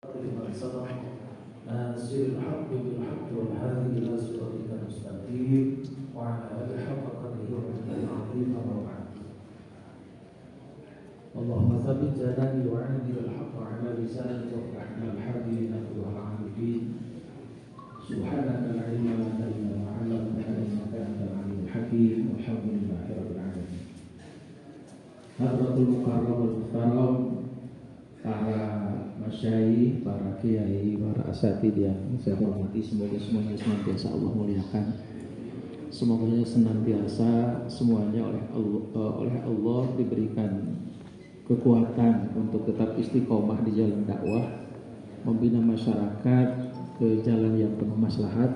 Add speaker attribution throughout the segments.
Speaker 1: لمن صدق ناصر الحق بالحق والهادي إلى صراطك المستقيم وعلى آله حق قدره ومقداره العظيم وبعد. اللهم ثبت جناني وعندي الحق على لساني وافتحنا الحاضرين والعاملين. سبحانك لا علم لنا إلا ما علمتنا إنك أنت العليم الحكيم والحمد لله رب العالمين. Hadratul Mukarramul Muhtaram, para masyayikh, para kiai, para asatidz yang saya hormati, semoga semuanya senantiasa Allah muliakan. Semoga senantiasa semuanya oleh Allah diberikan kekuatan untuk tetap istiqomah di jalan dakwah, membina masyarakat ke jalan yang penuh maslahat,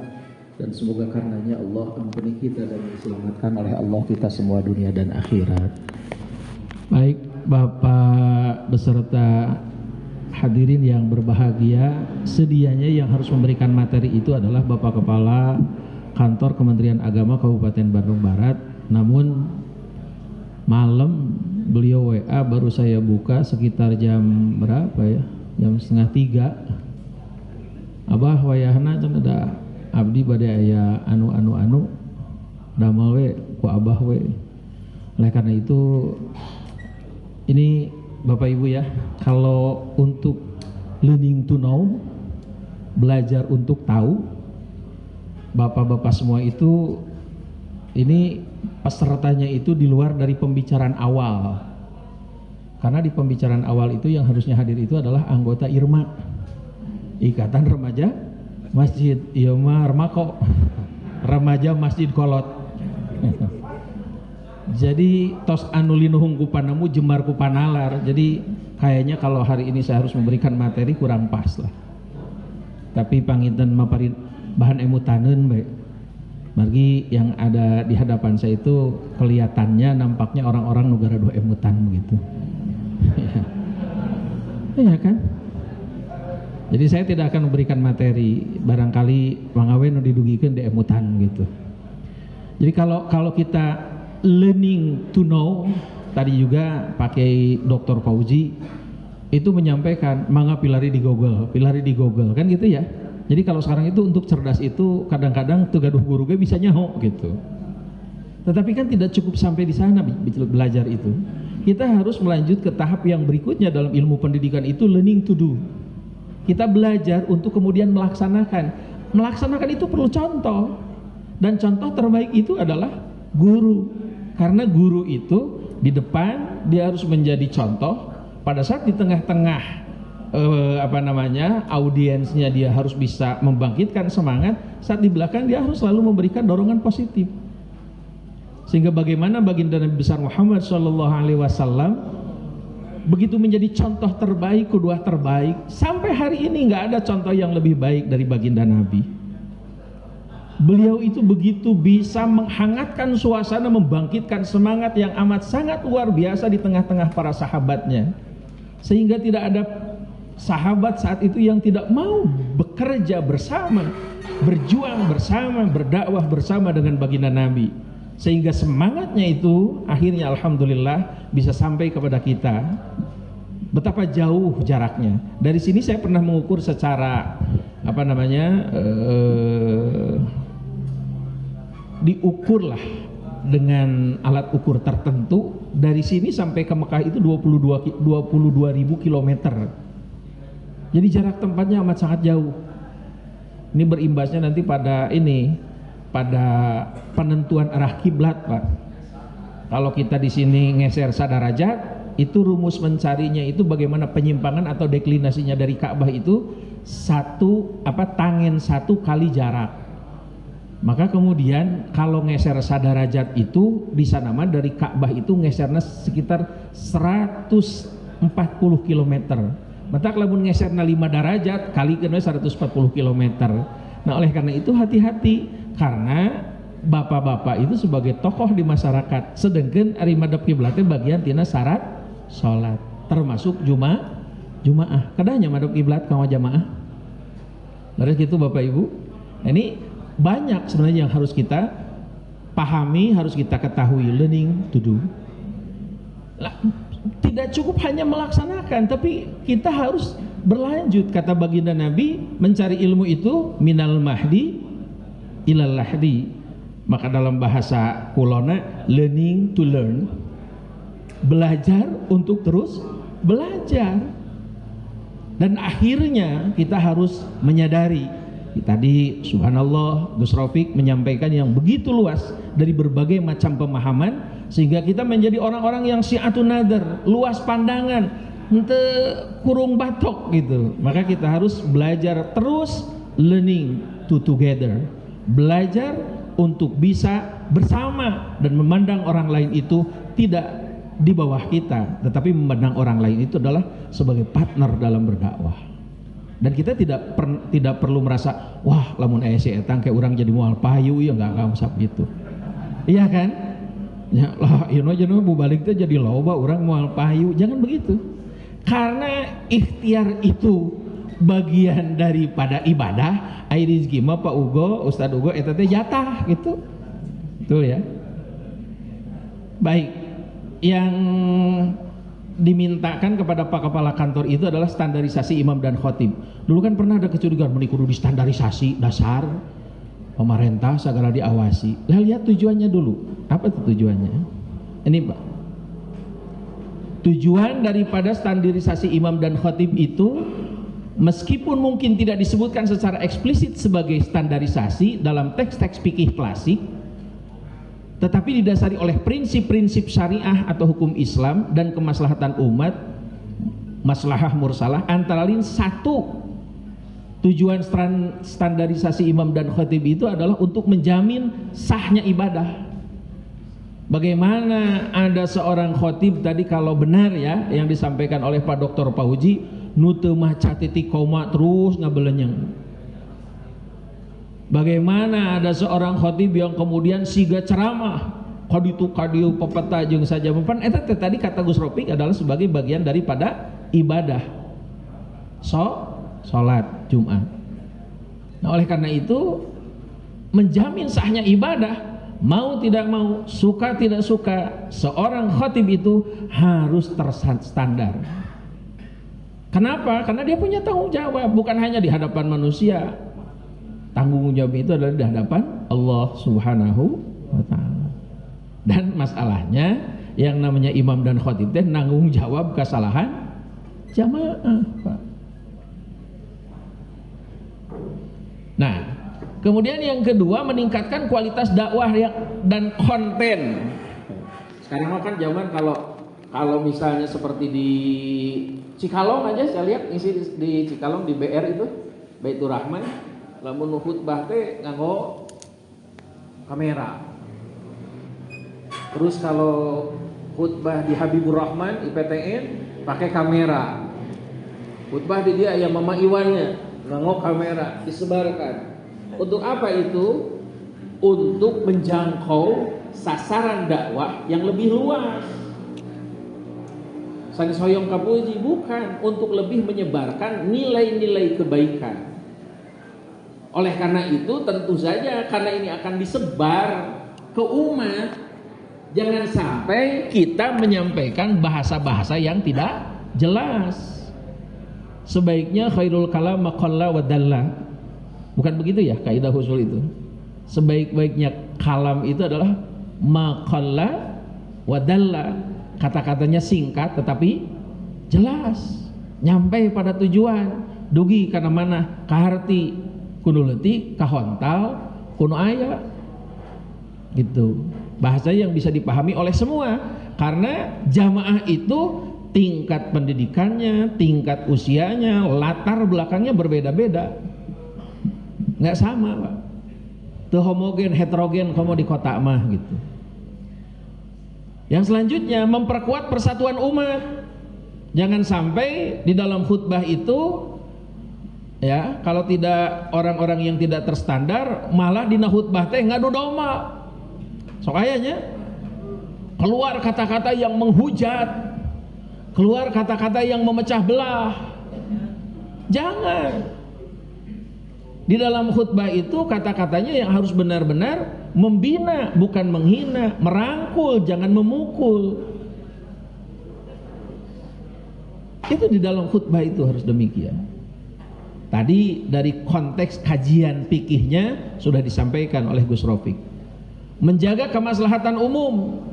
Speaker 1: dan semoga karenanya Allah ampuni kita dan diselamatkan oleh Allah kita semua dunia dan akhirat. Baik, Bapak beserta hadirin yang berbahagia, sedianya yang harus memberikan materi itu adalah Bapak Kepala Kantor Kementerian Agama Kabupaten Bandung Barat. Namun malam beliau WA, baru saya buka sekitar jam berapa ya? Jam 2:30. Abah wayahna can ada abdi bade aya anu damel we ku abah we. Oleh karena itu ini Bapak Ibu ya, kalau untuk learning to know, belajar untuk tahu, Bapak-bapak semua itu, ini pesertanya itu di luar dari pembicaraan awal. Karena di pembicaraan awal itu yang harusnya hadir itu adalah anggota IRMA, Ikatan Remaja Masjid, iya mah Remako, Remaja Masjid Kolot. Jadi tos anulinuhung kupanamu jemar kupanalar. Jadi kayaknya kalau hari ini saya harus memberikan materi kurang pas lah. Tapi panginten maparin bahan emutaneun baik. Margi yang ada di hadapan saya itu kelihatannya nampaknya orang-orang negara dua emutan begitu. Iya kan? Jadi saya tidak akan memberikan materi, barangkali mangawe nu didugikeun di emutan gitu. Jadi kalau kita learning to know, tadi juga pakai Dr. Fauzi itu menyampaikan mangga pilari di Google kan gitu ya. Jadi kalau sekarang itu untuk cerdas itu kadang-kadang tuh gaduh guru gue bisa nyaho gitu. Tetapi kan tidak cukup sampai di sana belajar itu. Kita harus melanjut ke tahap yang berikutnya dalam ilmu pendidikan, itu learning to do. Kita belajar untuk kemudian melaksanakan. Melaksanakan itu perlu contoh. Dan contoh terbaik itu adalah guru. Karena guru itu di depan dia harus menjadi contoh, pada saat di tengah-tengah audiensnya dia harus bisa membangkitkan semangat, saat di belakang dia harus selalu memberikan dorongan positif. Sehingga bagaimana baginda Nabi besar Muhammad SAW begitu menjadi contoh terbaik, kedua terbaik, sampai hari ini nggak ada contoh yang lebih baik dari baginda Nabi. Beliau itu begitu bisa menghangatkan suasana, membangkitkan semangat yang amat sangat luar biasa di tengah-tengah para sahabatnya, sehingga tidak ada sahabat saat itu yang tidak mau bekerja bersama, berjuang bersama, berdakwah bersama dengan baginda Nabi, sehingga semangatnya itu akhirnya alhamdulillah bisa sampai kepada kita. Betapa jauh jaraknya. Dari sini saya pernah mengukur secara diukurlah dengan alat ukur tertentu. Dari sini sampai ke Mekah itu 22.000 kilometer. Jadi jarak tempatnya amat sangat jauh. Ini berimbasnya nanti pada penentuan arah kiblat, Pak. Kalau kita di sini ngeser sadarajat, itu rumus mencarinya itu bagaimana penyimpangan atau deklinasinya dari Ka'bah itu tangen satu kali jarak. Maka kemudian kalau ngeser sadarajat itu di sana mah dari Ka'bah itu ngesernya sekitar 140 km. Maka lamun ngeserna 5 derajat kali kena 140 km. Nah oleh karena itu hati-hati, karena bapak-bapak itu sebagai tokoh di masyarakat, sedangkan ari madhep kiblatnya bagian tina syarat salat, termasuk jumaah. Kadanya madhep kiblat kanggo jamaah. Lalu gitu Bapak Ibu. Ini banyak sebenarnya yang harus kita pahami, harus kita ketahui, learning to do. Tidak cukup hanya melaksanakan, tapi kita harus berlanjut. Kata baginda Nabi, mencari ilmu itu minal mahdi ilal lahdi. Maka dalam bahasa kulona, learning to learn, belajar untuk terus belajar. Dan akhirnya kita harus menyadari, tadi subhanallah Gus Rafiq menyampaikan yang begitu luas dari berbagai macam pemahaman, sehingga kita menjadi orang-orang yang si'atun nadar, luas pandangan, ente kurung batok gitu. Maka kita harus belajar terus, learning to together, belajar untuk bisa bersama dan memandang orang lain itu tidak di bawah kita, tetapi memandang orang lain itu adalah sebagai partner dalam berdakwah. Dan kita tidak perlu merasa, wah lamun aya etang kayak orang jadi mual payu ya, enggak usah gitu. Iya kan? Ya lah, ieu balik teh jadi loba orang mual payu. Jangan begitu. Karena ikhtiar itu bagian daripada ibadah. Ai rezeki mah Pak Ugo, Ustadz Ugo eta teh jatah gitu. Betul ya? Baik. Yang dimintakan kepada Pak Kepala Kantor itu adalah standarisasi imam dan khotib. Dulu kan pernah ada kecurigaan, kudu distandarisasi, dasar pemerintah segala diawasi. Lah lihat tujuannya dulu. Apa itu tujuannya? Ini Pak. Tujuan daripada standarisasi imam dan khotib itu, meskipun mungkin tidak disebutkan secara eksplisit sebagai standarisasi dalam teks-teks fikih klasik, tetapi didasari oleh prinsip-prinsip syariah atau hukum Islam dan kemaslahatan umat, maslahah mursalah. Antara lain satu tujuan standarisasi imam dan khatib itu adalah untuk menjamin sahnya ibadah. Bagaimana ada seorang khatib tadi, kalau benar ya yang disampaikan oleh Pak Dr. Pauji, nu teu maca titik koma terus ngabelenyeng. Bagaimana ada seorang khatib yang kemudian siga ceramah kaditu kadiu pepeta jeung saja mempan, eta tadi kata Gus Rafiq adalah sebagai bagian daripada ibadah salat Jumat. Nah, oleh karena itu menjamin sahnya ibadah, mau tidak mau, suka tidak suka, seorang khatib itu harus terstandar. Kenapa? Karena dia punya tanggung jawab, bukan hanya di hadapan manusia. Tanggung jawab itu adalah di hadapan Allah Subhanahu wa ta'ala. Dan masalahnya yang namanya imam dan khatib teh nanggung jawab kesalahan jamaah, Pak. Nah, kemudian yang kedua, meningkatkan kualitas dakwah dan konten. Sekarang kan zaman kalau misalnya seperti di Cikalong aja, saya lihat isi di Cikalong di BR itu Baitur Rahman, lamun khutbah teh nganggo kamera. Terus kalau khutbah di Habibur Rahman IPTN pakai kamera. Khutbah di dia yang Mama Iwannya nganggo kamera, disebarkan. Untuk apa itu? Untuk menjangkau sasaran dakwah yang lebih luas. Sanes hoyong kapuji, bukan, untuk lebih menyebarkan nilai-nilai kebaikan. Oleh karena itu tentu saja karena ini akan disebar ke umat, jangan sampai kita menyampaikan bahasa-bahasa yang tidak jelas. Sebaiknya khairul kalam ma qalla wa dalla. Bukan begitu ya kaidah usul itu? Sebaik-baiknya kalam itu adalah ma qalla wa dalla. Kata-katanya singkat tetapi jelas, nyampe pada tujuan, dugi kana mana kaharti kudu leutik kahontal kudu aya gitu. Bahasa yang bisa dipahami oleh semua, karena jamaah itu tingkat pendidikannya, tingkat usianya, latar belakangnya berbeda-beda, nggak sama, Pak. Teu homogen, heterogen komo di kota mah gitu. Yang selanjutnya, memperkuat persatuan umat. Jangan sampai di dalam khutbah itu, ya, kalau tidak orang-orang yang tidak terstandar malah dina khutbah teh ngadu domba. Sok ayanya keluar kata-kata yang menghujat, keluar kata-kata yang memecah belah. Jangan. Di dalam khutbah itu kata-katanya yang harus benar-benar membina, bukan menghina, merangkul, jangan memukul. Itu di dalam khutbah itu harus demikian. Tadi dari konteks kajian fikihnya sudah disampaikan oleh Gus Rofiq. Menjaga kemaslahatan umum.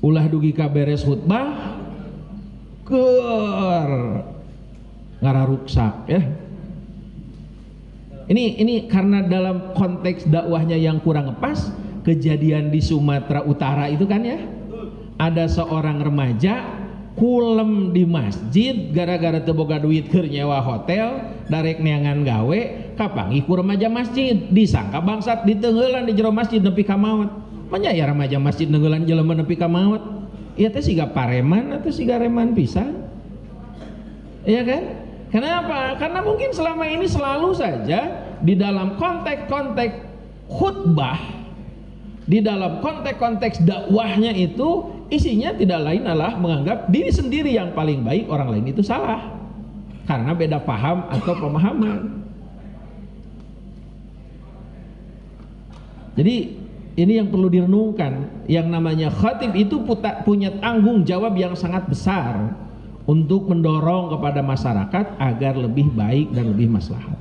Speaker 1: Ulah dugi kaberes khutbah ker ngararuksak ya. Ini karena dalam konteks dakwahnya yang kurang pas, kejadian di Sumatera Utara itu kan ya. Ada seorang remaja kulem di masjid gara-gara teu boga duit keur nyewa hotel, darek neangan gawe, kapanggih ku remaja masjid, disangka bangsat diteungeulan di jero masjid nepi ka maot. Manya ya remaja masjid neungeulan jelema nepi ka maot. Ieu teh siga pareman atau siga reman pisan. Iya kan? Kenapa? Karena mungkin selama ini selalu saja di dalam konteks-konteks khutbah, di dalam konteks-konteks dakwahnya itu isinya tidak lain adalah menganggap diri sendiri yang paling baik, orang lain itu salah karena beda paham atau pemahaman. Jadi ini yang perlu direnungkan. Yang namanya khatib itu punya tanggung jawab yang sangat besar untuk mendorong kepada masyarakat agar lebih baik dan lebih maslahat.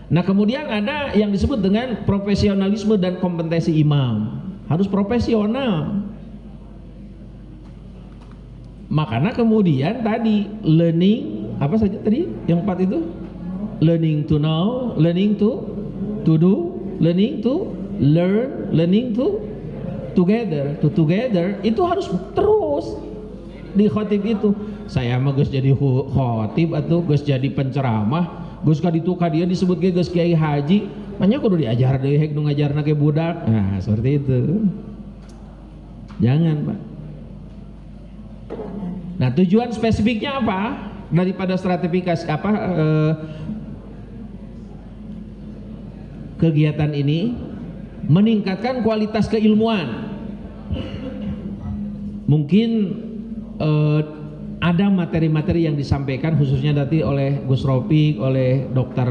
Speaker 1: Nah kemudian ada yang disebut dengan profesionalisme dan kompetensi imam. Harus profesional. Makanya kemudian tadi learning, apa saja tadi yang 4 itu? Learning to know, learning to do, learning to learn, learning to together itu harus terus di khotib itu. Saya mah geus jadi khotib atau geus jadi penceramah, geus ka ditu ka dia disebut ge geus kiai haji, manya kudu diajar deui hek nu ngajarna ke budak. Nah, seperti itu. Jangan, Pak. Nah, tujuan spesifiknya apa daripada stratifikasi kegiatan ini? Meningkatkan kualitas keilmuan. Mungkin ada materi-materi yang disampaikan khususnya tadi oleh Gus Rofiq, oleh Dokter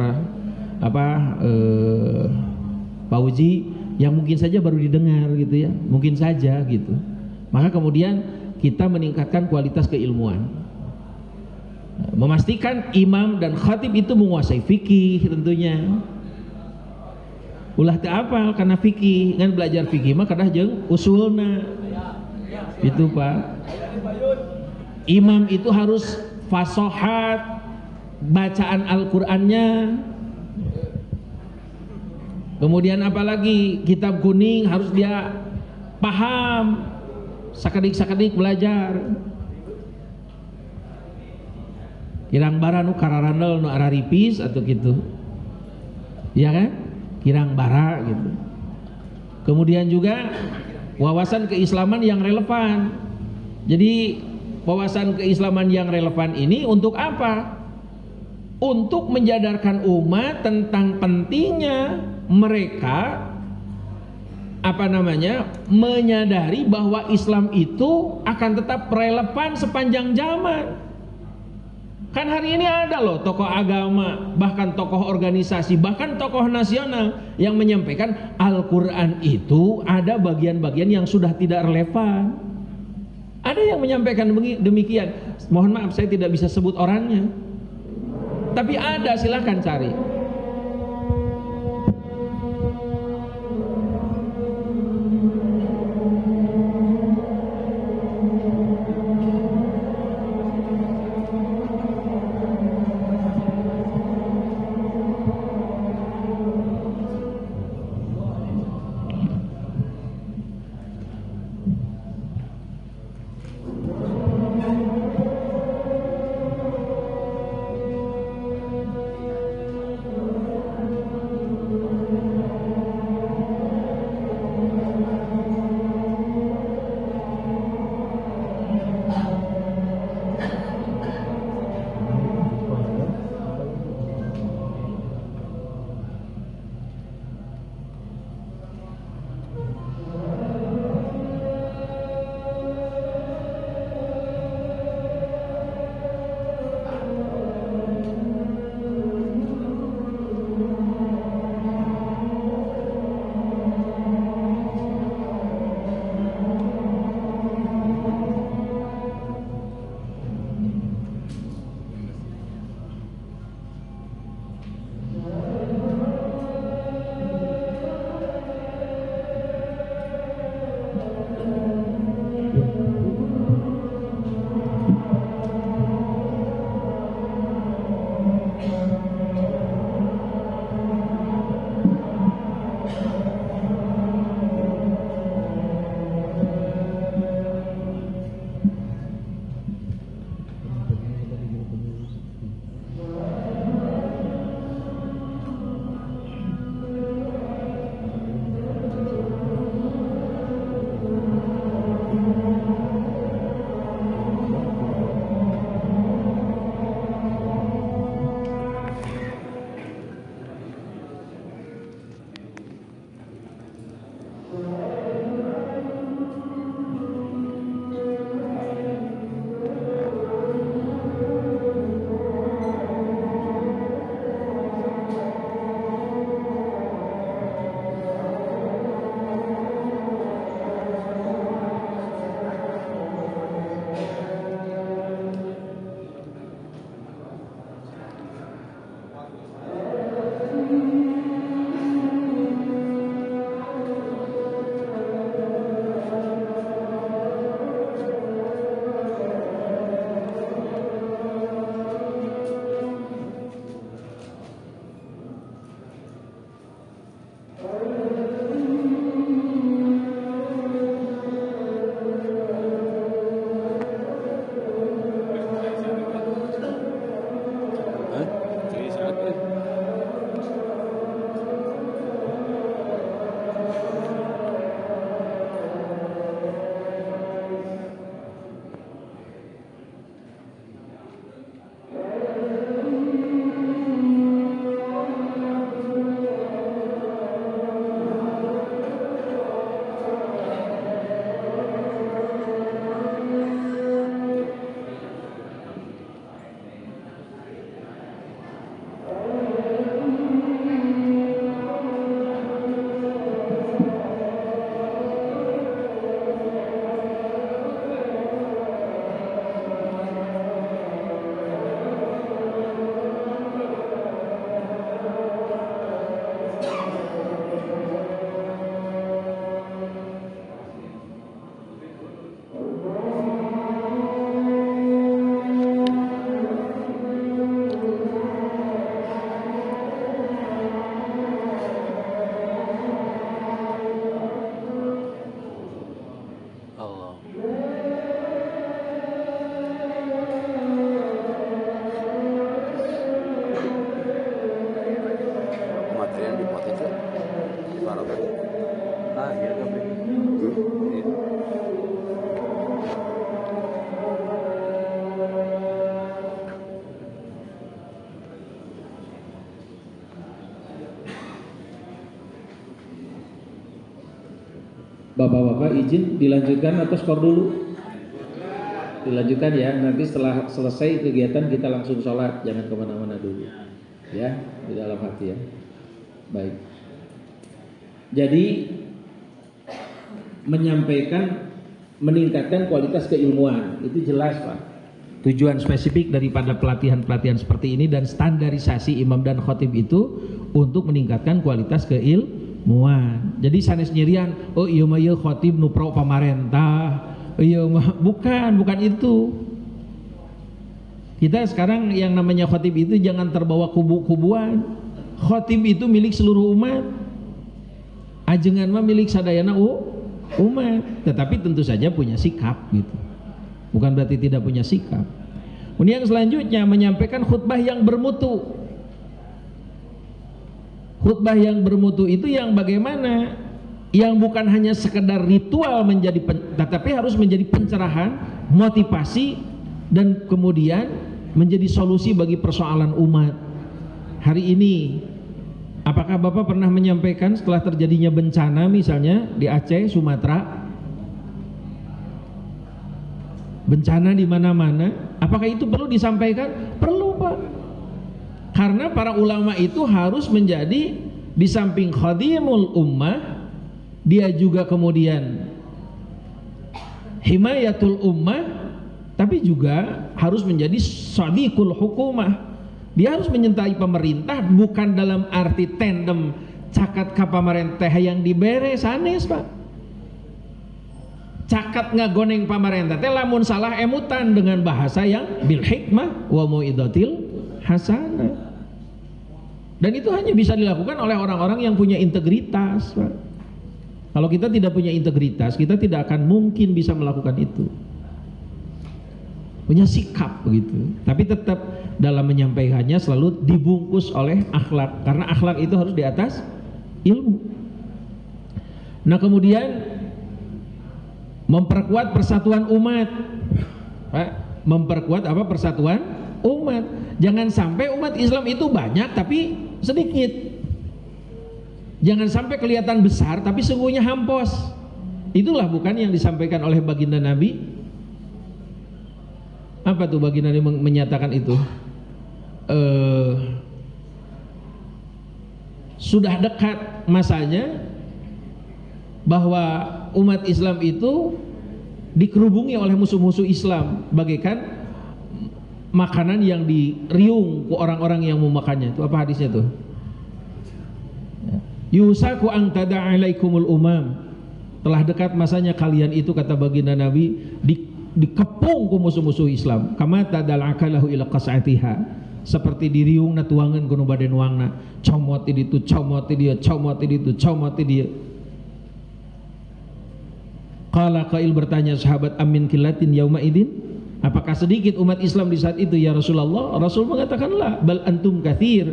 Speaker 1: Pak Uji yang mungkin saja baru didengar gitu ya, mungkin saja gitu. Maka kemudian kita meningkatkan kualitas keilmuan, memastikan imam dan khatib itu menguasai fikih tentunya. Ulah teu apal karena fikih, kan belajar fikih mah kadah jeung usulna. Itu Pak. Imam itu harus fasohat bacaan Al-Qur'annya. Kemudian apalagi kitab kuning harus dia paham. Sakedik-sakedik belajar. Kirang bara nu kararandel nu araripis atau gitu. Iya kan? Kirang bara gitu. Kemudian juga wawasan keislaman yang relevan. Jadi wawasan keislaman yang relevan ini untuk apa? Untuk menjadarkan umat tentang pentingnya mereka menyadari bahwa Islam itu akan tetap relevan sepanjang zaman. Kan hari ini ada loh tokoh agama, bahkan tokoh organisasi, bahkan tokoh nasional yang menyampaikan Al-Quran itu ada bagian-bagian yang sudah tidak relevan. Ada yang menyampaikan demikian. Mohon maaf saya tidak bisa sebut orangnya, tapi ada, silahkan cari. Bapak-bapak izin dilanjutkan atau skor dulu? Dilanjutkan ya, nanti setelah selesai kegiatan kita langsung sholat, jangan kemana-mana dulu ya, di dalam hati ya. Baik, jadi menyampaikan, meningkatkan kualitas keilmuan itu jelas Pak. Tujuan spesifik daripada pelatihan-pelatihan seperti ini dan standarisasi imam dan khotib itu untuk meningkatkan kualitas keilmuan. Jadi sanes nyirian, oh iya mah ieu khotib nu pro pamarentah. Iya mah bukan itu. Kita sekarang yang namanya khotib itu jangan terbawa kubu-kubuan. Khotib itu milik seluruh umat. Ajengan mah milik sadayana umat, tetapi tentu saja punya sikap gitu. Bukan berarti tidak punya sikap. Kemudian yang selanjutnya menyampaikan khutbah yang bermutu. Khutbah yang bermutu itu yang bagaimana? Yang bukan hanya sekedar ritual tetapi harus menjadi pencerahan, motivasi, dan kemudian menjadi solusi bagi persoalan umat. Hari ini, apakah Bapak pernah menyampaikan setelah terjadinya bencana misalnya di Aceh, Sumatera, bencana di mana-mana, apakah itu perlu disampaikan? Perlu Pak. Karena para ulama itu harus menjadi di samping khadimul ummah, dia juga kemudian himayatul ummah, tapi juga harus menjadi sadiqul hukumah. Dia harus menyertai pemerintah bukan dalam arti tandem cakat ka pamarentah yang dibere sanes Pak. Cakat ngagoneng pamarentah teh lamun salah emutan dengan bahasa yang bil hikmah wa mau'izatil hasanah. Dan itu hanya bisa dilakukan oleh orang-orang yang punya integritas, Pak. Kalau kita tidak punya integritas, kita tidak akan mungkin bisa melakukan itu. Punya sikap begitu. Tapi tetap dalam menyampaikannya selalu dibungkus oleh akhlak, karena akhlak itu harus di atas ilmu. Nah, kemudian memperkuat persatuan umat, Pak. Memperkuat apa? Persatuan umat. Jangan sampai umat Islam itu banyak tapi sedikit. Jangan sampai kelihatan besar tapi sungguhnya hampos. Itulah bukan yang disampaikan oleh baginda Nabi. Apa tuh baginda Nabi menyatakan itu? Sudah dekat masanya bahwa umat Islam itu dikerubungi oleh musuh-musuh Islam bagaikan makanan yang diriung ke orang-orang yang mau makannya. Itu apa hadisnya tuh? Yusaku ang tada'alaikumul umam. Telah dekat masanya kalian itu, kata baginda Nabi, dikepung ke musuh-musuh Islam. Kama tadal'akalahu ila qas'atiha. Seperti diriung na tuangan kuno baden wangna. Comot itu, comot dia, comot itu, comot dia. Qala qail, bertanya sahabat, amin kilatin yauma idin, apakah sedikit umat Islam di saat itu ya Rasulullah? Rasul mengatakan la, bal antum katsir,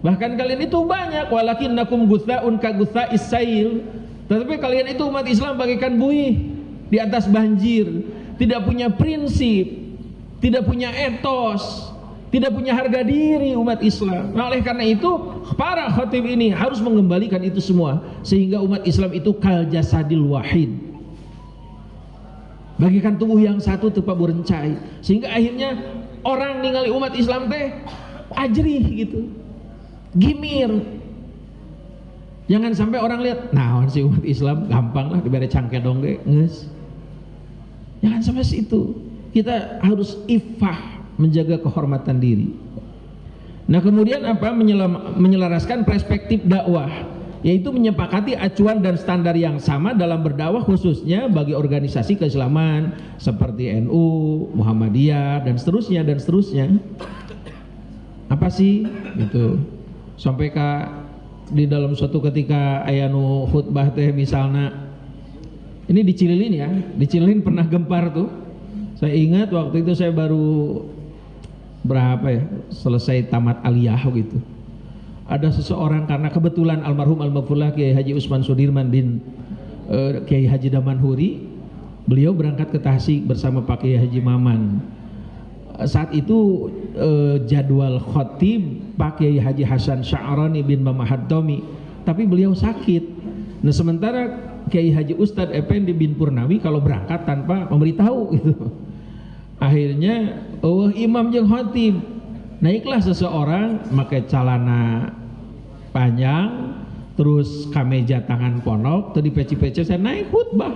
Speaker 1: bahkan kalian itu banyak, walakinnakum gutsaun ka gutsa'is sail, tetapi kalian itu umat Islam bagaikan buih di atas banjir, tidak punya prinsip, tidak punya etos, tidak punya harga diri umat Islam. Nah, oleh karena itu para khatib ini harus mengembalikan itu semua sehingga umat Islam itu kal jasadil wahid, bagikan tubuh yang satu tepat berencai, sehingga akhirnya orang ningali umat Islam teh ajrih gitu, gimir. Jangan sampai orang lihat, nah si umat Islam gampang lah diberi cangke dongge, nges. Jangan sampai situ. Kita harus ifah, menjaga kehormatan diri. Nah, kemudian apa? Menyelaraskan perspektif dakwah, yaitu menyepakati acuan dan standar yang sama dalam berdakwah, khususnya bagi organisasi keislaman seperti NU, Muhammadiyah, dan seterusnya dan seterusnya. Apa sih itu? Sampai di dalam suatu ketika ayanu khutbah teh misalnya, ini di Cililin ya, di Cililin pernah gempar tuh. Saya ingat waktu itu saya baru berapa ya, selesai tamat aliyah gitu. Ada seseorang, karena kebetulan almarhum al-maghfurlah Kiai Haji Usman Sudirman bin Kiai Haji Damanhuri, beliau berangkat ke Tasik bersama Pak Kiai Haji Maman. Saat itu jadwal khatib Pak Kiai Haji Hasan Sya'rani bin Mamahad Tomi, tapi beliau sakit. Nah, sementara
Speaker 2: Kiai Haji Ustadz Effendi bin Purnawi kalau berangkat tanpa memberitahu gitu. Akhirnya imam jeung khatib, naiklah seseorang pakai celana panjang terus kameja tangan ponok terus dipeci-peci, saya naik khutbah.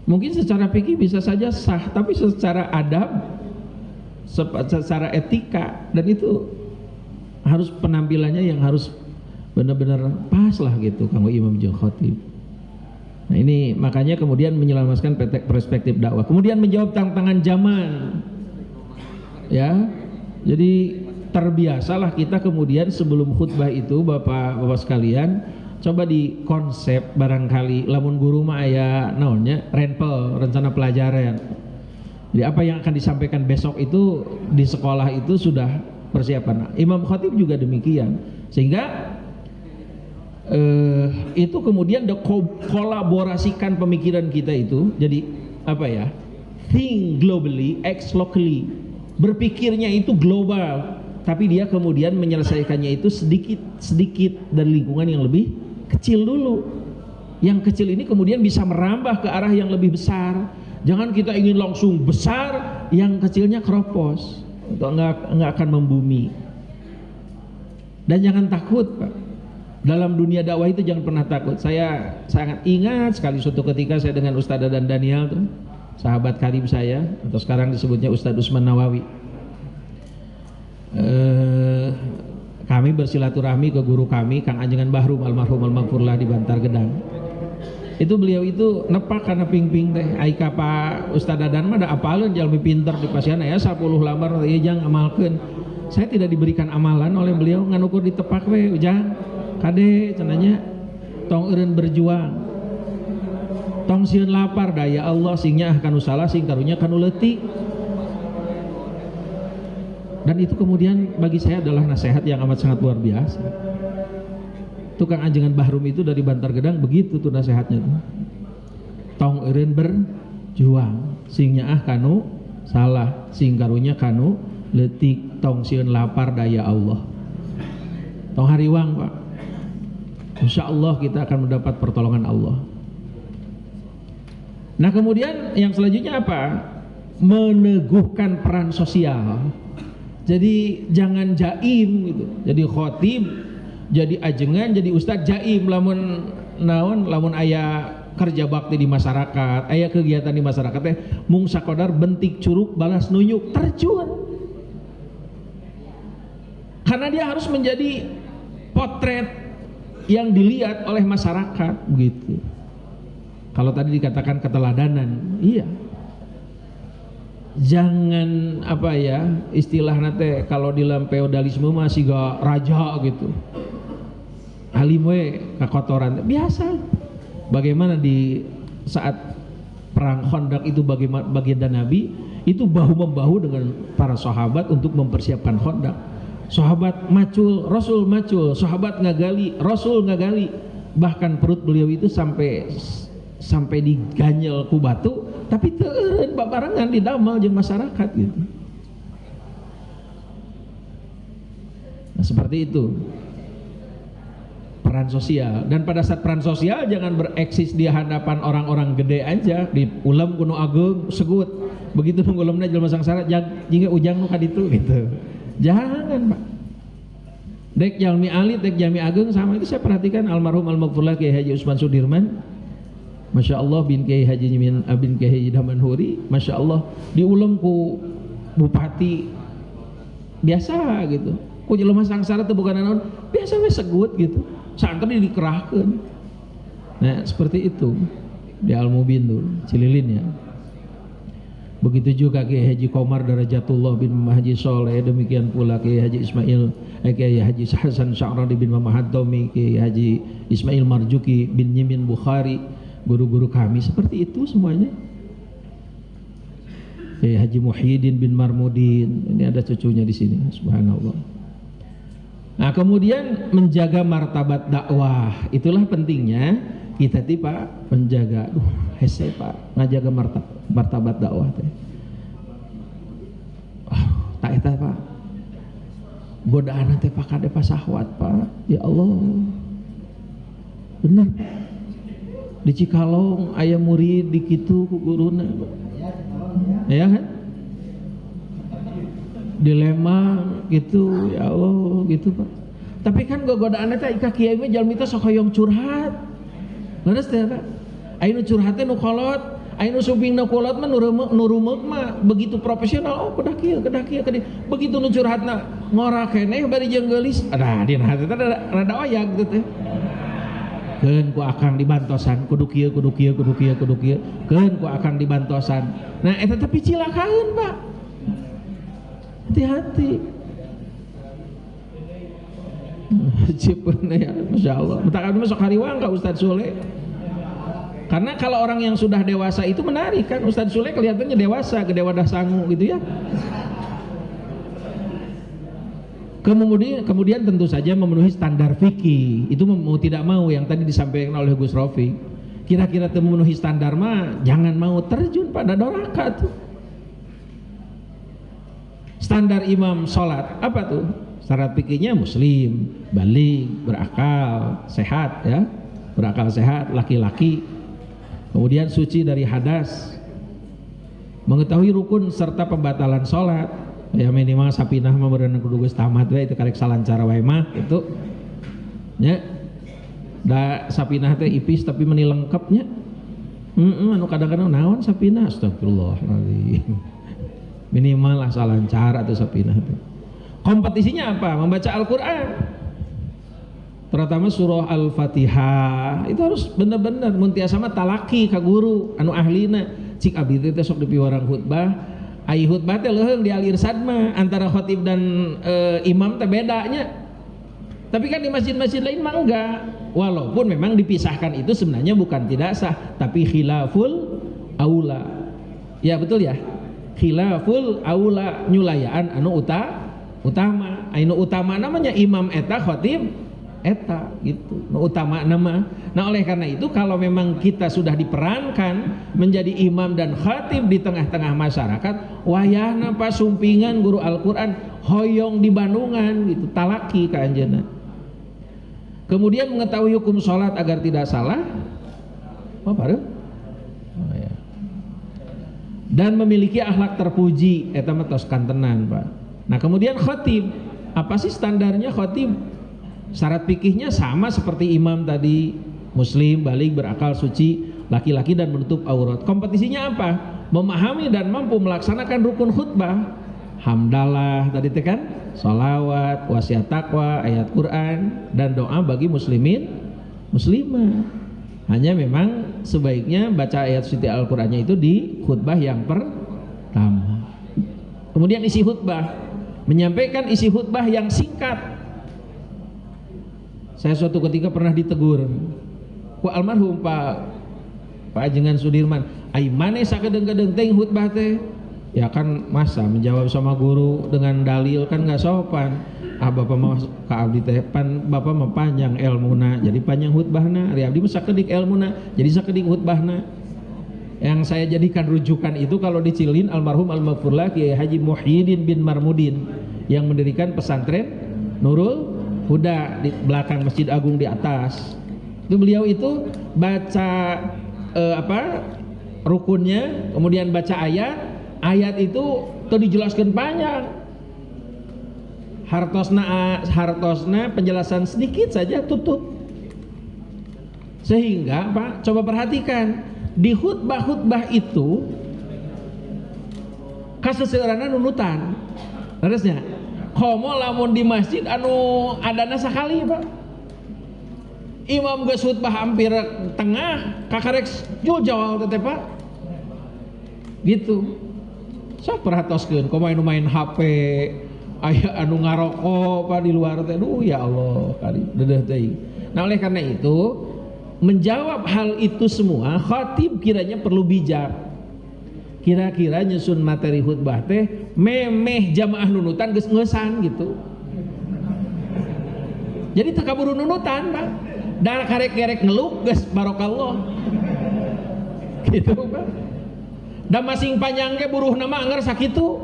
Speaker 2: Mungkin secara fikih bisa saja sah, tapi secara adab, secara etika, dan itu harus penampilannya yang harus benar-benar pas lah gitu kanggo imam jeung khatib. Nah ini makanya kemudian menyelamatkan perspektif dakwah, kemudian menjawab tantangan zaman ya. Jadi terbiasalah kita kemudian sebelum khutbah itu bapak-bapak sekalian, coba di konsep barangkali lamun guru mah aya naonnya renpel, rencana pelajaran. Jadi apa yang akan disampaikan besok itu di sekolah itu sudah persiapan. Nah, imam khatib juga demikian, sehingga itu kemudian kolaborasikan pemikiran kita itu jadi apa ya, think globally, act locally, berpikirnya itu global, tapi dia kemudian menyelesaikannya itu sedikit dari lingkungan yang lebih kecil dulu. Yang kecil ini kemudian bisa merambah ke arah yang lebih besar. Jangan kita ingin langsung besar, yang kecilnya keropos, atau nggak akan membumi. Dan jangan takut Pak. Dalam dunia dakwah itu jangan pernah takut. Saya sangat ingat sekali suatu ketika saya dengan Ustadz dan Daniel tuh, sahabat karib saya, atau sekarang disebutnya Ustadz Usman Nawawi. Kami bersilaturahmi ke guru kami Kang Anjengan Bahrum almarhum al-maghfurlah di Bantar Gedang. Itu beliau itu nepak karena ping-ping teh aika Pak Ustadz Dadan mah da apaleun jalmi pinter di pasiana ya 10 lamar ieu jang amalkeun. Saya tidak diberikan amalan oleh beliau, nganukur ditepak we ujang kade cenanya tong eureun berjuang, tong sieun lapar daya Allah singnya kanu salah sing karunya kanu leutik. Dan itu kemudian bagi saya adalah nasihat yang amat sangat luar biasa. Tukang Anjengan Bahrum itu dari Bantar Gedang begitu tuh nasihatnya tuh. Tong eureun berjuang singnya kanu salah sing karunya kanu leutik, tong sieun lapar daya Allah. Tong hariwang Pak, insya Allah kita akan mendapat pertolongan Allah. Nah kemudian yang selanjutnya apa? Meneguhkan peran sosial. Jadi jangan jaim gitu. Jadi khotib, jadi ajengan, jadi ustadz jaim. Lamun aya kerja bakti di masyarakat, aya kegiatan di masyarakat teh mung sakodar bentik curug balas nuyuk, terjun. Karena dia harus menjadi potret yang dilihat oleh masyarakat begitu. Kalau tadi dikatakan keteladanan, iya. Jangan apa ya istilah nate kalau di dalam feodalisme masih gak raja gitu. Alim we kakotoran biasa. Bagaimana di saat perang Khandaq itu baginda Nabi itu bahu membahu dengan para sahabat untuk mempersiapkan Khandaq. Sahabat macul, Rasul macul, sahabat ngagali, Rasul ngagali. Bahkan perut beliau itu sampai diganyel ku batu, tapi teureun babarengan didamel jeung masyarakat gitu. Nah, seperti itu peran sosial. Dan pada saat peran sosial jangan bereksis di hadapan orang-orang gede aja, di ulam kuno agung segut. Begitu nunggulemna jelema sangsara jingga ujang nu kaditu gitu. Jangan Pak. Dek jalmi alit, dek jalmi ageng sama itu saya perhatikan almarhum al-maghfurlah Kiai Haji Usman Sudirman. Masya Allah bin Kiai Haji bin Kiai Haji Damanhuri, Masya Allah diulang ku bupati biasa gitu. Ku jelema sangsara teu bukan naon, biasa we segut gitu. Santri dikerahkeun. Nah, seperti itu di Al-Mubin tuh, Cililin ya. Begitu juga Kiai Haji Komar Darajatullah bin Haji Soleh, demikian pula Kiai Haji Ismail, Kiai Haji Hasan Sya'rani bin Muhammad Tomi, Kiai Haji Ismail Marjuki bin Nyimin Bukhari, guru-guru kami seperti itu semuanya. Kiai Haji Muhyiddin bin Marmudin, ini ada cucunya di sini, subhanallah. Nah, kemudian menjaga martabat dakwah, itulah pentingnya kita tiba menjaga, hese Pak, ngajaga martabat dakwah teh. Tak eta Pak, godaan teh Pak kade pasahwat Pak, ya Allah, benar Pak. Di Cikalong aya murid di kitu ku guruna. Ya kan? Di Lembang gitu, ya Allah gitu Pak. Tapi kan godaan eta ka kiai mah jalmi teh sok hoyong curhat. Leres teh Pak. Aya nu curhat teh nu kolot, aya nu suping nu kolot mah nu rumeuk mah begitu profesional. Oh kedah kieu. Begitu nu curhatna ngora keneh bari jeung geulis. Adah dina hati teh rada oyag gitu teh. Keun ku akang dibantosan kudu kieu keun ku akang dibantosan. Nah eta tapi cilakaeun Pak. Hati-hati. Cipeun ya Masya Allah. Mentakan masuk hariwang ka Ustadz Sule. Karena kalau orang yang sudah dewasa itu menarik kan. Ustadz Sule kelihatannya dewasa, gede wadah sangu gitu ya. Kemudian tentu saja memenuhi standar fikih. Itu mau tidak mau yang tadi disampaikan oleh Gus Rofi. Kira-kira memenuhi standar mah jangan mau terjun pada doraka tuh. Standar imam sholat apa tuh? Syarat fikihnya muslim, baligh, berakal, sehat ya. Berakal sehat, laki-laki. Kemudian suci dari hadas. Mengetahui rukun serta pembatalan sholat. Ya minimal sapinah mah berenang kudu geus tamat we itu karek salancar wae mah gitu. Nya. Da sapinah teh ipis tapi meni lengkapnya. Anu kadang-kadang naon sapinah astagfirullahaladzim. Minimal lah salancar atau sapinah teh. Kompetisinya apa? Membaca Al-Qur'an. Terutama surah Al-Fatihah itu harus benar-benar mun tiasa mah talaki ka guru anu ahlina. Cik abdi teh sok dipiwarang khutbah. Ai khutbah teh leuheung di al-irsad mah antara khatib dan imam teh bedanya. Tapi kan di masjid-masjid lain mah enggak. Walaupun memang dipisahkan itu sebenarnya bukan tidak sah, tapi khilaful aula. Ya betul ya. Khilaful aula nyulayaan anu utama. Anu utama namanya imam eta khatib eta gitu. Nu utama nama. Nah oleh karena itu kalau memang kita sudah diperankan menjadi imam dan khatib di tengah-tengah masyarakat, wayahna pasumpingan guru Al-Qur'an hoyong di Bandungan gitu, talaki ka anjeunna. Kemudian mengetahui hukum sholat agar tidak salah. Apa deh? Oh, ya. Dan memiliki akhlak terpuji, eta mah tos kantenan, Pak. Nah, kemudian khatib, apa sih standarnya khatib? Syarat fikihnya sama seperti imam tadi, muslim, baligh, berakal, suci, laki-laki dan menutup aurat. Kompetisinya apa? Memahami dan mampu melaksanakan rukun khutbah, hamdalah tadi tekan, sholawat, wasiat takwa, ayat Quran, dan doa bagi muslimin, muslimah. Hanya memang sebaiknya baca ayat suci Al-Qurannya itu di khutbah yang pertama. Kemudian isi khutbah, menyampaikan isi khutbah yang singkat. Saya suatu ketika pernah ditegur ku almarhum Pak Ajengan Sudirman, ai mane sakedeng-kedeng teh khutbah teh. Ya kan masa menjawab sama guru dengan dalil kan nggak sopan. Bapak mah ka abdi teh bapak mah panjang ilmuna jadi panjang khutbahna, ari abdi mah sakedik ilmuna jadi sakedik khutbahna. Yang saya jadikan rujukan itu kalau di Cilin almarhum al-maghfurlah Kiai Haji Muhyiddin bin Marmudin yang mendirikan pesantren Nurul Huda di belakang Masjid Agung di atas. Itu beliau itu baca rukunnya, kemudian baca ayat itu tuh dijelaskan panjang. Hartosna penjelasan sedikit saja tutup. Sehingga Pak, coba perhatikan di khutbah itu kaseseueurana nunutan. Terusnya komo lamun di masjid anu adana sakali Pak. Imam geus khutbah hampir tengah kakarek jujal teh Pak. Gitu. Sok perhatoskeun komo anu main HP, aya anu ngarokok Pak di luar teh. Aduh ya Allah kali dedeh teh. Nah oleh karena itu menjawab hal itu semua khatib kiranya perlu bijak. Kira-kira nyusun materi khutbah teh memeh jamaah nunutan geus ngeusan gitu. Jadi teu kaburu nunutan Pak. Da karek-karek ngeluk geus barokallah. Gitu Pak. Da masing panjang ge buruhna mah anger sakitu.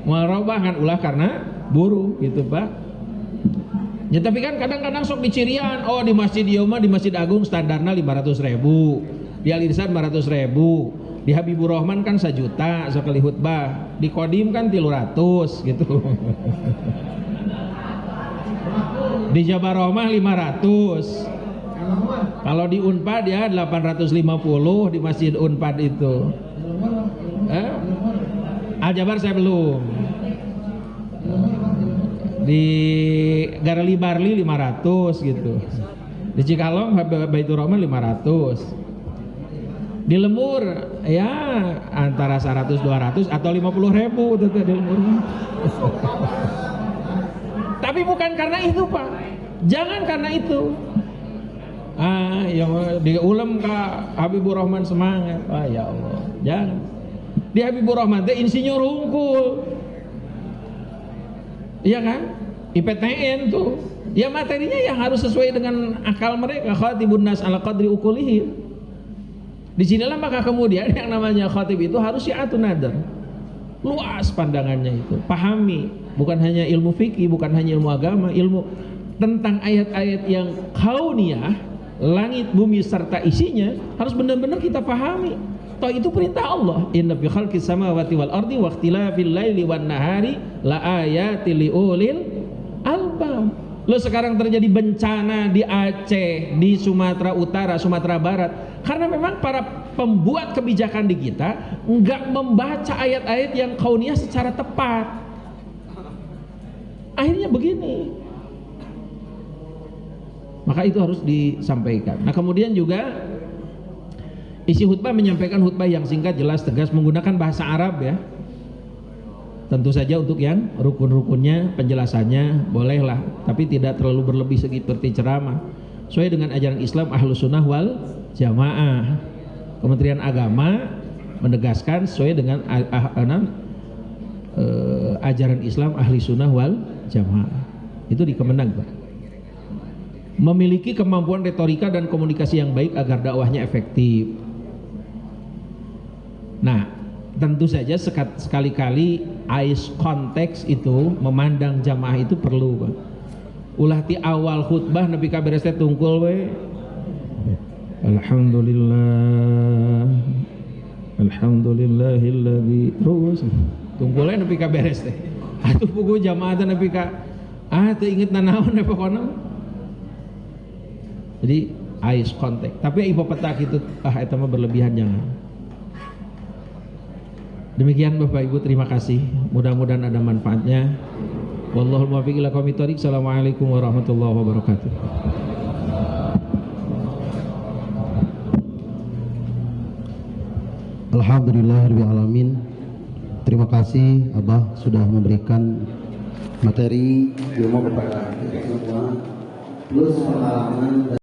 Speaker 2: Moal robahan ulah karena buruh gitu Pak. Ya tapi kan kadang-kadang sok dicirian, oh di masjid ieu mah di Masjid Agung standarna 500.000, di Al-Irsyad 500.000, di Habibur Rahman kan 1 juta sekali khutbah, di Kodim kan 300 gitu. Di Jabar Rahmah 500. Kalau di Unpad ya 850 di Masjid Unpad itu. Al-Jabar saya belum. Di Garali Barli 500 gitu. Di Cikalong Baitur Rahman 500. Di Lemur ya antara 100-200 atau 50.000 di Lemur. Tapi bukan karena itu Pak. Jangan karena itu. Yang di Ulem Kak Habibur Rahman semangat. Ya Allah. Jangan. Di Habibur Rahman teh insinyur unggul. Iya kan? IPTN tuh. Ya materinya yang harus sesuai dengan akal mereka. Khatibun nas ala qadri ukulihim. Di sinilah maka kemudian yang namanya khatib itu harus syi'atun nadar. Luas pandangannya itu. Pahami. Bukan hanya ilmu fikih, bukan hanya ilmu agama, ilmu tentang ayat-ayat yang kauniyah, langit, bumi serta isinya harus benar-benar kita pahami. Toh itu perintah Allah. Inna fi khalqis samawati wal ardi wa ikhtilafil laili wan nahari la ayatil liulil albab. Lo sekarang terjadi bencana di Aceh, di Sumatera Utara, Sumatera Barat, karena memang para pembuat kebijakan di kita enggak membaca ayat-ayat yang kauniyah secara tepat. Akhirnya begini. Maka itu harus disampaikan. Nah, kemudian juga isi khutbah menyampaikan khutbah yang singkat, jelas, tegas, menggunakan bahasa Arab ya. Tentu saja untuk yang rukun-rukunnya penjelasannya bolehlah, tapi tidak terlalu berlebih seperti ceramah. Sesuai dengan ajaran Islam Ahlus Sunnah wal Jamaah. Kementerian Agama menegaskan sesuai dengan ajaran Islam Ahli Sunnah wal Jamaah. Itu di Kemenag, Pak. Memiliki kemampuan retorika dan komunikasi yang baik agar dakwahnya efektif. Nah, tentu saja sekali-kali eye contact itu, memandang jamaah itu perlu, Pak. Ulah ti awal khutbah nepi ka beres teh tungkul we. Alhamdulillah. Alhamdulillahilladzi terus tungkulnya nepi ka beres teh. Atuh pugu jamaah teh nepi ka teu inget nanaon we pokona. Jadi eye contact. Tapi ipopetak itu eta mah berlebihan jangan. Demikian Bapak Ibu, terima kasih. Mudah-mudahan ada manfaatnya. Wallahul muwaffiq ila aqwamit thoriq. Assalamualaikum warahmatullahi wabarakatuh.
Speaker 3: Alhamdulillahirabbil alamin. Terima kasih Abah sudah memberikan materi ilmu kepada kita semua plus pengalaman